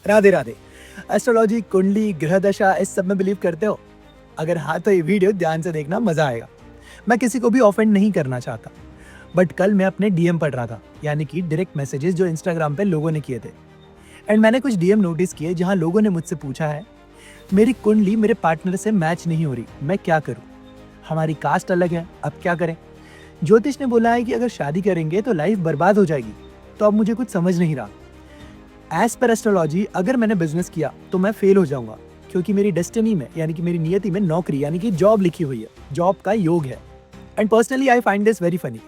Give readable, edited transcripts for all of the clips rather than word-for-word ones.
Radhe Radhe. Astrology, कुंडली, ग्रह दशा इस सब में बिलीव करते हो? अगर हाँ तो ये वीडियो ध्यान से देखना, मजा आएगा। मैं किसी को भी ऑफेंड नहीं करना चाहता, बट कल मैं अपने डीएम पढ़ रहा था, यानी कि डायरेक्ट मैसेजेस जो इंस्टाग्राम पे लोगों ने किए थे। एंड मैंने कुछ डीएम नोटिस किए जहां लोगों ने मुझसे पूछा है, मेरी कुंडली मेरे पार्टनर से मैच नहीं हो रही, मैं क्या करूं? हमारी कास्ट अलग है, अब क्या करें? ज्योतिष ने बोला है कि अगर शादी करेंगे तो लाइफ बर्बाद हो जाएगी। तो अब मुझे कुछ समझ नहीं रहा। एज पर एस्ट्रोलॉजी अगर मैंने बिजनेस किया तो मैं फेल हो जाऊंगा, क्योंकि मेरी डेस्टिनी में यानी कि मेरी नियति में नौकरी यानी कि जॉब लिखी हुई है, जॉब का योग है। And personally I find this very funny.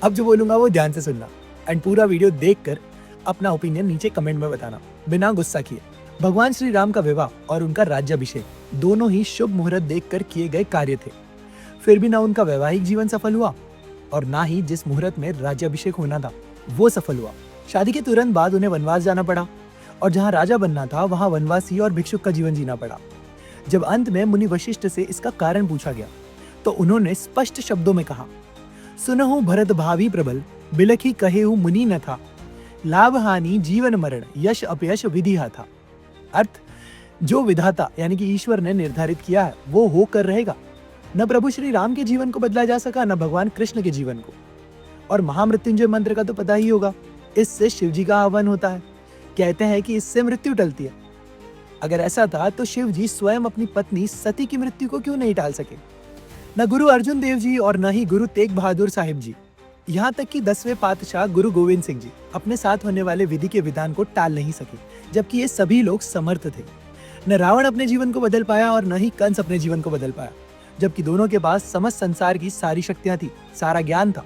अब जो बोलूंगा वो ध्यान से सुनना एंड पूरा वीडियो देखकर अपना ओपिनियन नीचे कमेंट में बताना, बिना गुस्सा किए। भगवान श्री राम का विवाह और उनका राज्याभिषेक दोनों ही शुभ मुहूर्त देखकर किए गए कार्य थे। फिर भी ना उनका वैवाहिक जीवन सफल हुआ और ना ही जिस मुहूर्त में राज्याभिषेक होना था वो सफल हुआ। शादी के तुरंत बाद उन्हें वनवास जाना पड़ा और जहां राजा बनना था वहां वनवासी और भिक्षुक का जीवन जीना पड़ा। जब अंत में मुनि वशिष्ठ से इसका कारण पूछा गया तो उन्होंने स्पष्ट शब्दों में कहा, सुनहु भरत भावी प्रबल, बिलखी कहेहु मुनि न था, लाभ हानि जीवन मरण यश अपयश विधि था। अर्थ, जो विधाता यानी कि ईश्वर ने निर्धारित किया है वो होकर रहेगा। न प्रभु श्री राम के जीवन को बदला जा सका, न भगवान कृष्ण के जीवन को। और महामृत्युंजय मंत्र का तो पता ही होगा, इससे शिव जी का आह्वान होता है। कहते हैं कि इससे मृत्यु टलती है। अगर ऐसा था तो शिव जी स्वयं अपनी पत्नी सती की मृत्यु को क्यों नहीं टाल सके? न गुरु अर्जुन देव जी और न ही गुरु तेग बहादुर साहिब जी, यहाँ तक कि 10वें पातशाह गुरु गोविंद सिंह जी अपने साथ होने वाले विधि के विधान को टाल नहीं सके, जबकि ये सभी लोग समर्थ थे। न रावण अपने जीवन को बदल पाया और न ही कंस अपने जीवन को बदल पाया, जबकि दोनों के पास समस्त संसार की सारी शक्तियां थी, सारा ज्ञान था।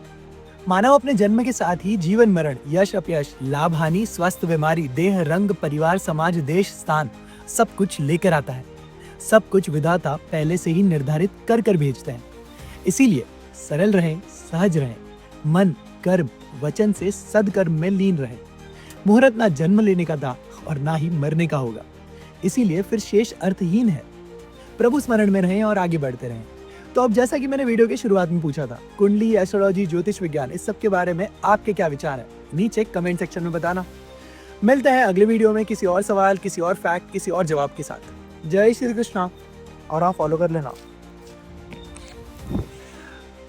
मानव अपने जन्म के साथ ही जीवन मरण, यश अपयश, लाभ हानि, स्वास्थ्य बीमारी, देह रंग, परिवार, समाज, देश, स्थान सब कुछ लेकर आता है। सब कुछ विधाता पहले से ही निर्धारित कर कर भेजते हैं। इसीलिए सरल रहें, सहज रहें, मन, कर्म, वचन से सदकर्म में लीन रहें। मुहूर्त ना जन्म लेने का था और ना ही मरने का होगा, इसीलिए फिर शेष अर्थहीन है। प्रभु स्मरण में रहें और आगे बढ़ते रहें। तो अब जैसा कि मैंने वीडियो की शुरुआत में पूछा था, कुंडली, एस्ट्रोलॉजी, ज्योतिष विज्ञान, इस सब के बारे में आपके क्या विचार है, नीचे कमेंट सेक्शन में बताना। मिलते हैं अगले वीडियो में किसी और सवाल, किसी और फैक्ट, किसी और जवाब के साथ। जय श्री कृष्णा। और हाँ, फॉलो कर लेना।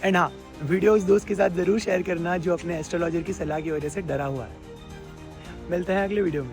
एंड हाँ, वीडियो उस दोस्त के साथ जरूर शेयर करना जो अपने एस्ट्रोलॉजर की सलाह की वजह से डरा हुआ है। मिलते हैं अगले वीडियो में।